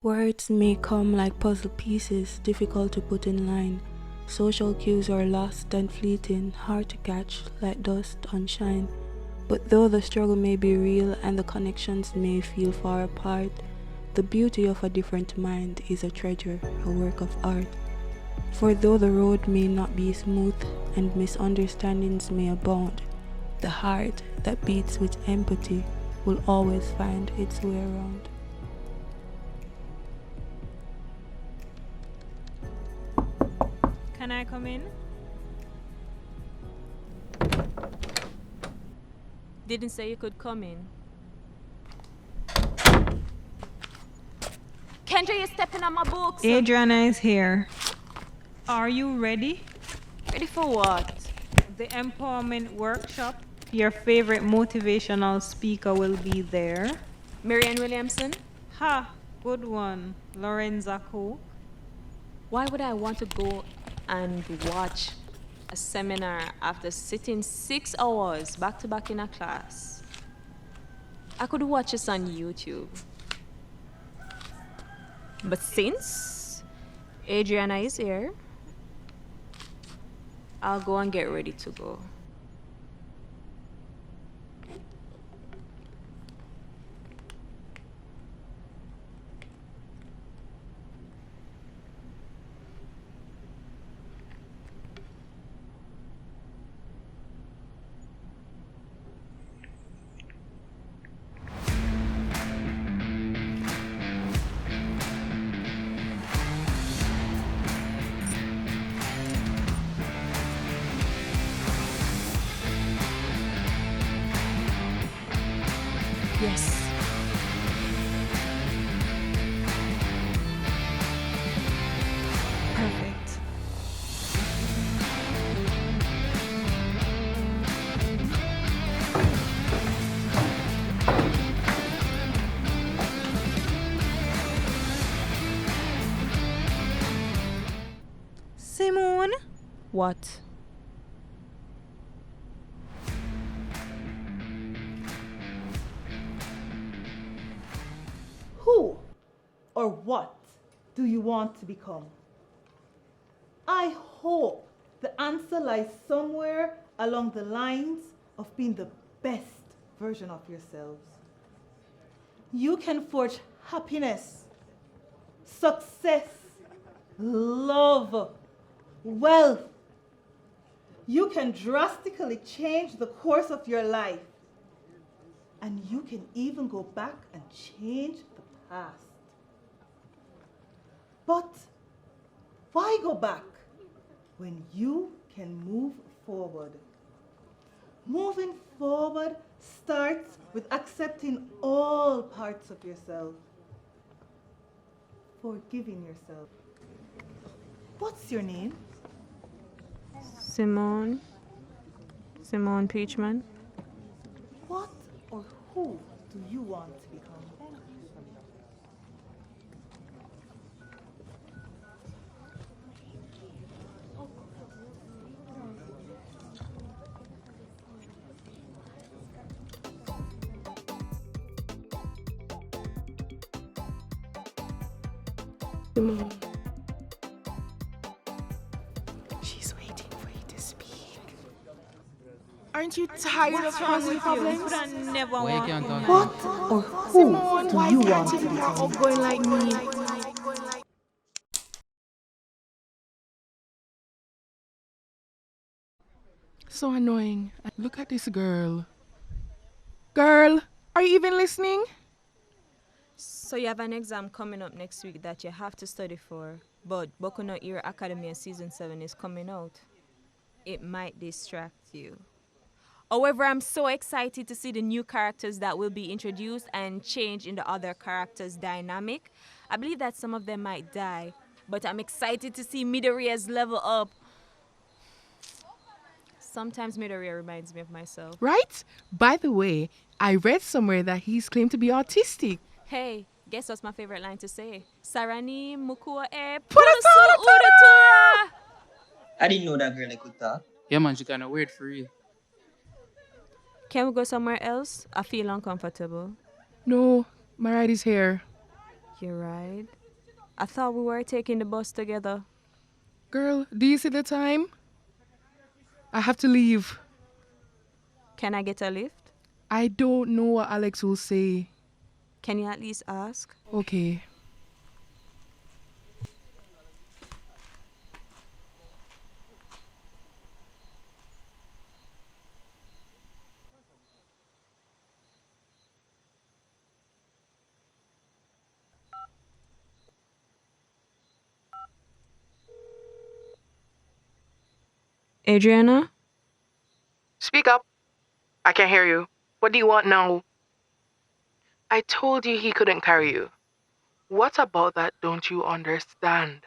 Words may come like puzzle pieces, difficult to put in line. Social cues are lost and fleeting, hard to catch, like dust on shine. But though the struggle may be real and the connections may feel far apart, the beauty of a different mind is a treasure, a work of art. For though the road may not be smooth and misunderstandings may abound, the heart that beats with empathy will always find its way around. Can I come in? Didn't say you could come in. Kendra, you're stepping on my books. Adriana is here. Are you ready? Ready for what? The empowerment workshop. Your favorite motivational speaker will be there. Marianne Williamson? Ha! Good one. Lorenza Cook. Why would I want to go and watch a seminar after sitting 6 hours back to back in a class? I could watch this on YouTube. But since Adriana is here, I'll go and get ready to go. Yes. Perfect. Simone? What? Who or what do you want to become? I hope the answer lies somewhere along the lines of being the best version of yourselves. You can forge happiness, success, love, wealth. You can drastically change the course of your life. And you can even go back and change the past. But why go back when you can move forward? Moving forward starts with accepting all parts of yourself, forgiving yourself. What's your name? Simone Peachman. What or who do you want to become? Simone. She's waiting for you to speak. Aren't you tired of causing problems? I never Why you want can't to. talk? What or who Simone, do why you can't want you to be more become? outgoing like me? So annoying. Look at this girl. Girl, are you even listening? So you have an exam coming up next week that you have to study for, but Boku no Hero Academia Season 7 is coming out. It might distract you. However, I'm so excited to see the new characters that will be introduced and change in the other characters' dynamic. I believe that some of them might die, but I'm excited to see Midoriya's level up. Sometimes Midoriya reminds me of myself. Right? By the way, I read somewhere that he's claimed to be autistic. Hey, guess what's my favorite line to say? Sarani mukua e Purusu urutura. I didn't know that girl could talk. Yeah, man, she kind of weird for real. Can we go somewhere else? I feel uncomfortable. No, my ride is here. You're right. I thought we were taking the bus together. Girl, do you see the time? I have to leave. Can I get a lift? I don't know what Alex will say. Can you at least ask? Okay. Adriana? Speak up. I can't hear you. What do you want now? I told you he couldn't carry you. What about that don't you understand?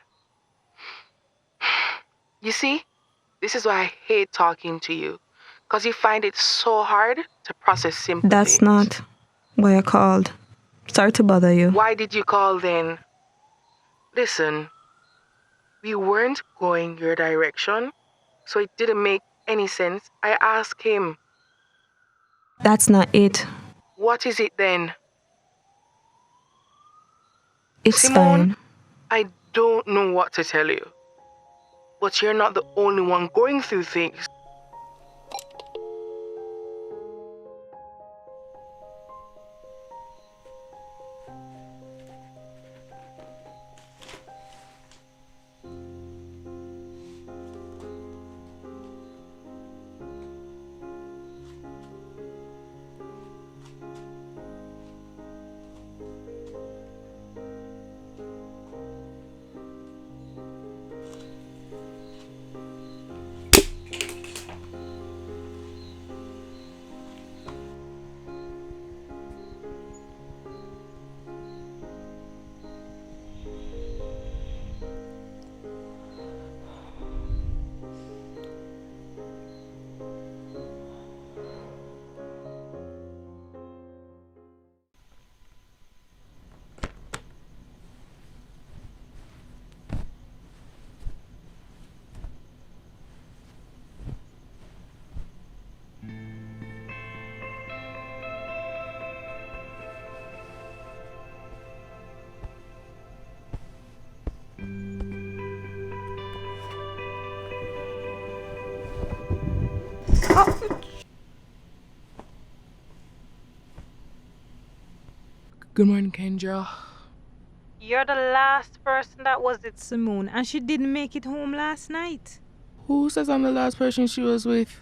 You see, this is why I hate talking to you. Because you find it so hard to process simple That's things. not why I called. Sorry to bother you. Why did you call then? Listen, we weren't going your direction, so it didn't make any sense. I asked him, That's not it. what is it then? It's Simone, fine. I don't know what to tell you. But you're not the only one going through things. Good morning, Kendra. You're the last person that was with Simone, and she didn't make it home last night. Who says I'm the last person she was with?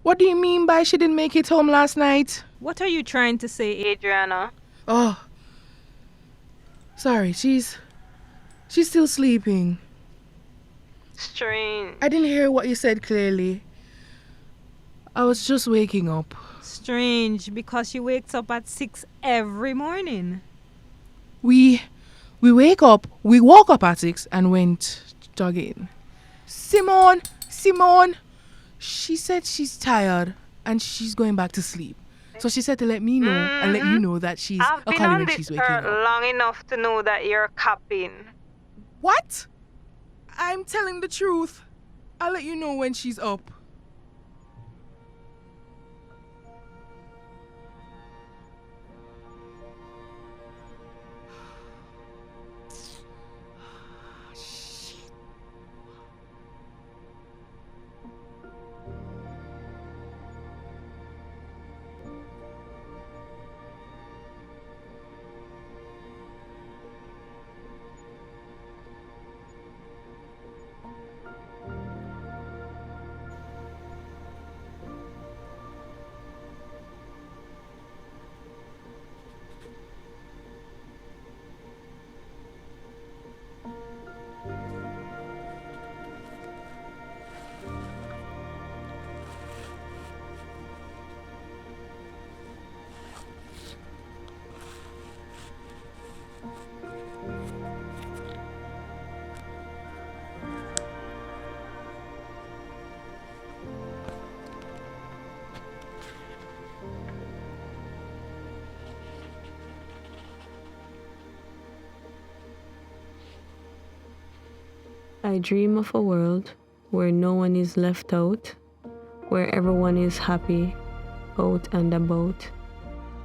What do you mean by she didn't make it home last night? What are you trying to say, Adriana? Oh, sorry, she's still sleeping. Strange. I didn't hear what you said clearly. I was just waking up. Strange, because she wakes up at 6 every morning. We woke up at 6 and went jogging. Simone, she said she's tired and she's going back to sleep. So she said to let me know and let you know that she's I've been calling on when this she's waking earth up. long enough to know that you're capping. What? I'm telling the truth. I'll let you know when she's up. I dream of a world where no one is left out, where everyone is happy, out and about.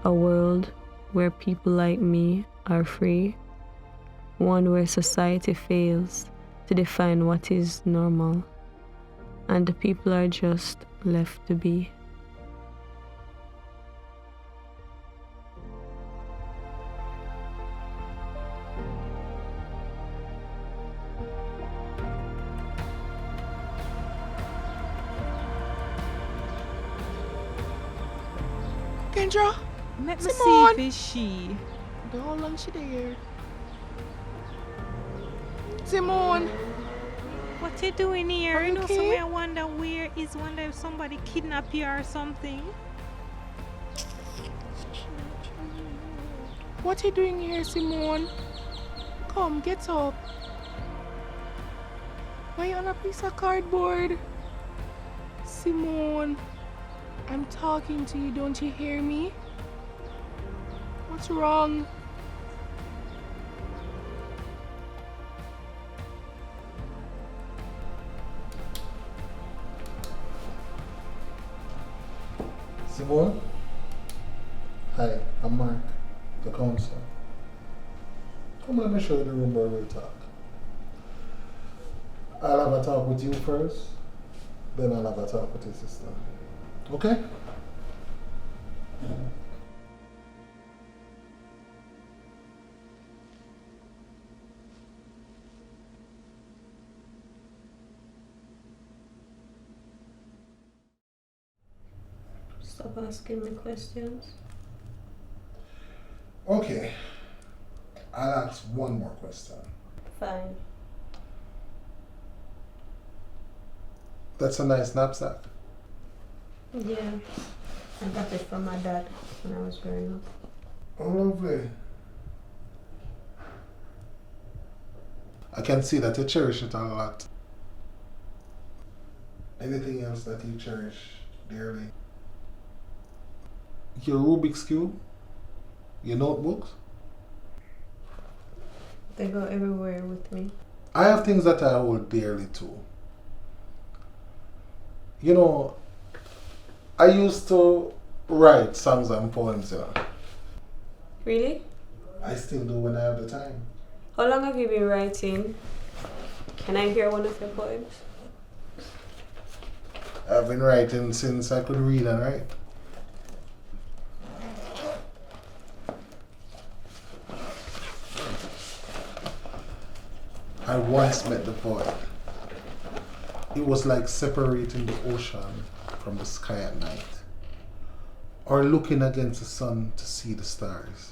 A world where people like me are free, one where society fails to define what is normal, and the people are just left to be. Kendra, Let me see Simone. if it's she. how long she there? Simone, What you doing here? Are you You know, okay? somewhere I wonder if somebody kidnapped you or something. what you doing here, Simone? Come, get up. Why you on a piece of cardboard? Simone, I'm talking to you, don't you hear me? What's wrong? Simone? Hi, I'm Mark, the counselor. Come let me show you the room where we'll talk. I'll have a talk with you first, then I'll have a talk with your sister. Okay? Stop asking me questions. Okay. I'll ask one more question. Fine. That's a nice knapsack. Yeah, I got it from my dad when I was growing up. Oh, lovely. I can see that you cherish it a lot. Anything else that you cherish dearly? Your Rubik's Cube? Your notebooks? They go everywhere with me. I have things that I hold dearly too. You know, I used to write songs and poems, you know. Really? I still do when I have the time. How long have you been writing? Can I hear one of your poems? I've been writing since I could read and write. I once met the poet. It was like separating the ocean from the sky at night, or looking against the sun to see the stars.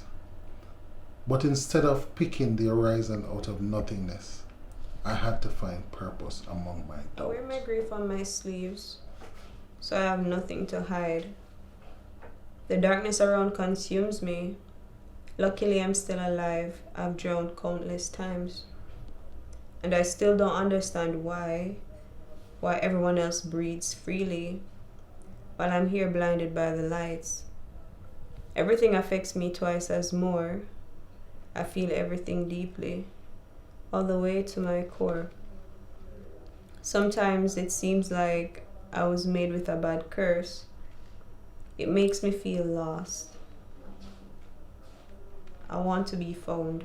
But instead of picking the horizon out of nothingness, I had to find purpose among my I doubts. wear my grief on my sleeves, so I have nothing to hide. The darkness around consumes me. Luckily, I'm still alive. I've drowned countless times. And I still don't understand why everyone else breathes freely while I'm here blinded by the lights. Everything affects me twice as more. I feel everything deeply, all the way to my core. Sometimes it seems like I was made with a bad curse. It makes me feel lost. I want to be found.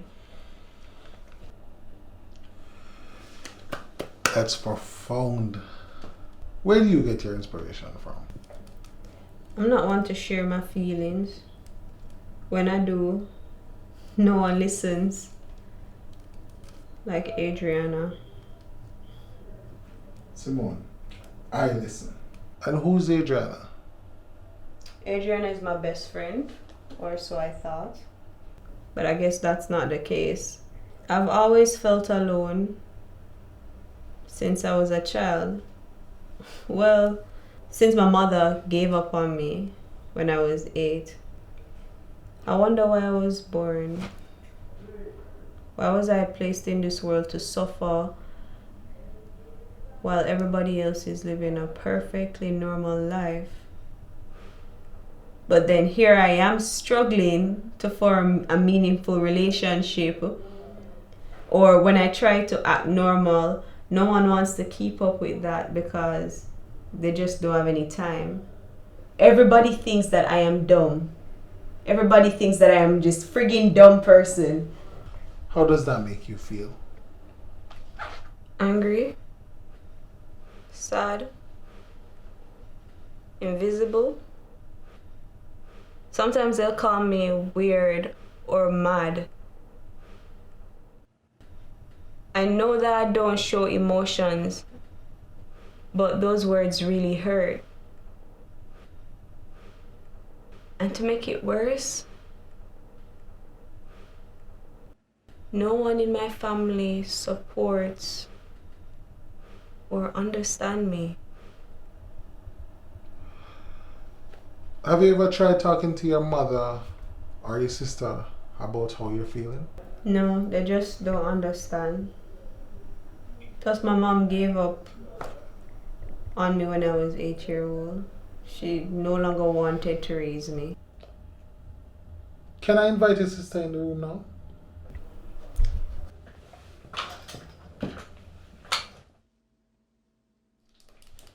That's profound. Where do you get your inspiration from? I'm not one to share my feelings. When I do, no one listens. Like Adriana. Simone, I listen. And who's Adriana? Adriana is my best friend, or so I thought. But I guess that's not the case. I've always felt alone since I was a child. Well, since my mother gave up on me when I was 8. I wonder why I was born. Why was I placed in this world to suffer while everybody else is living a perfectly normal life? But then here I am struggling to form a meaningful relationship. Or when I try to act normal, no one wants to keep up with that because they just don't have any time. Everybody thinks that I am dumb. Everybody thinks that I am just friggin' dumb person. How does that make you feel? Angry, sad, invisible. Sometimes they'll call me weird or mad. I know that I don't show emotions, but those words really hurt. And to make it worse, no one in my family supports or understands me. Have you ever tried talking to your mother or your sister about how you're feeling? No, they just don't understand. Plus, my mom gave up on me when I was 8 years old. She no longer wanted to raise me. Can I invite your sister in the room now?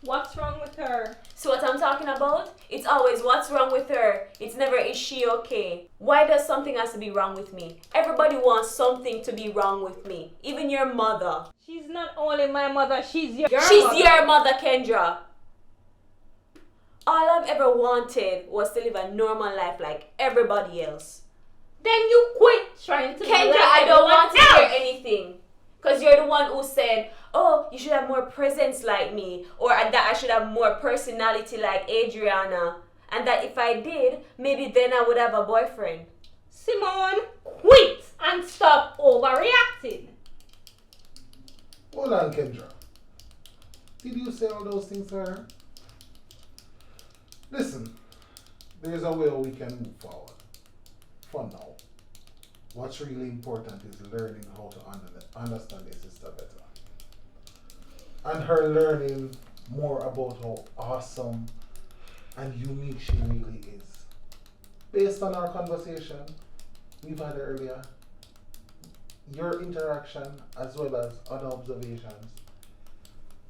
What's wrong with her? So what I'm talking about? It's always what's wrong with her. It's never is she okay. Why does something has to be wrong with me? Everybody wants something to be wrong with me. Even your mother. She's not only my mother, she's your She's mother. your mother, Kendra. All I've ever wanted was to live a normal life like everybody else. Then you quit trying to Kendra, be like I don't want to everyone hear anything. Because you're the one who said, oh, you should have more presence like me. Or that I should have more personality like Adriana. And that if I did, maybe then I would have a boyfriend. Simone, quit and stop overreacting. Hold on, Kendra. Did you say all those things to her? Listen, there's a way we can move forward. For now, what's really important is learning how to understand your sister better. And her learning more about how awesome and unique she really is. Based on our conversation we've had earlier, your interaction as well as other observations,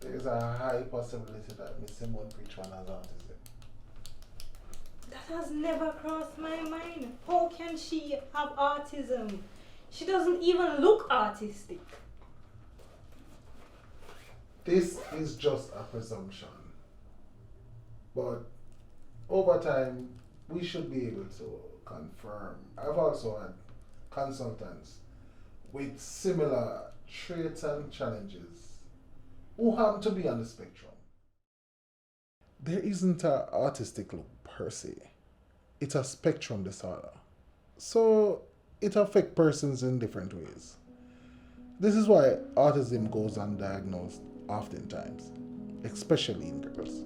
there's a high possibility that Miss Simone Peachman has autism. That has never crossed my mind. How can she have autism? She doesn't even look autistic. This is just a presumption. But over time, we should be able to confirm. I've also had consultants with similar traits and challenges who happen to be on the spectrum. There isn't an autistic look per se. It's a spectrum disorder. So it affects persons in different ways. This is why autism goes undiagnosed oftentimes, especially in girls.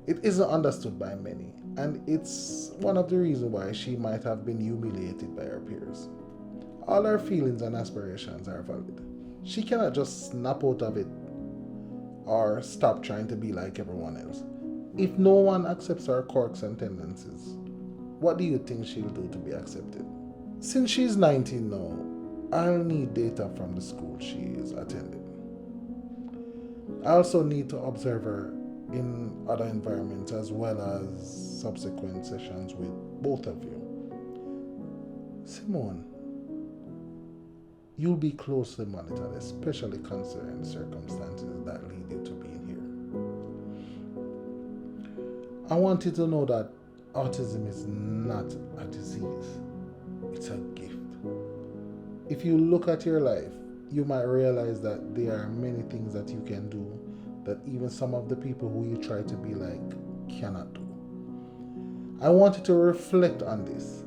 It isn't understood by many, and it's one of the reasons why she might have been humiliated by her peers. All her feelings and aspirations are valid. She cannot just snap out of it or stop trying to be like everyone else. If no one accepts her quirks and tendencies, what do you think she'll do to be accepted? Since she's 19 now, I'll need data from the school she is attending. I also need to observe her in other environments as well as subsequent sessions with both of you. Simone, you'll be closely monitored, especially considering the circumstances that lead you to being here. I want you to know that autism is not a disease, it's a gift. If you look at your life, you might realize that there are many things that you can do that even some of the people who you try to be like cannot do. I want you to reflect on this,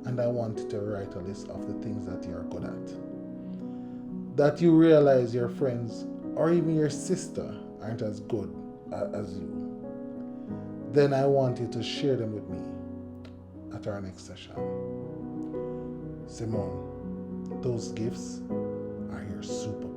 and I want you to write a list of the things that you're good at. That you realize your friends or even your sister aren't as good as you. Then I want you to share them with me at our next session. Simone, those gifts are your superpower.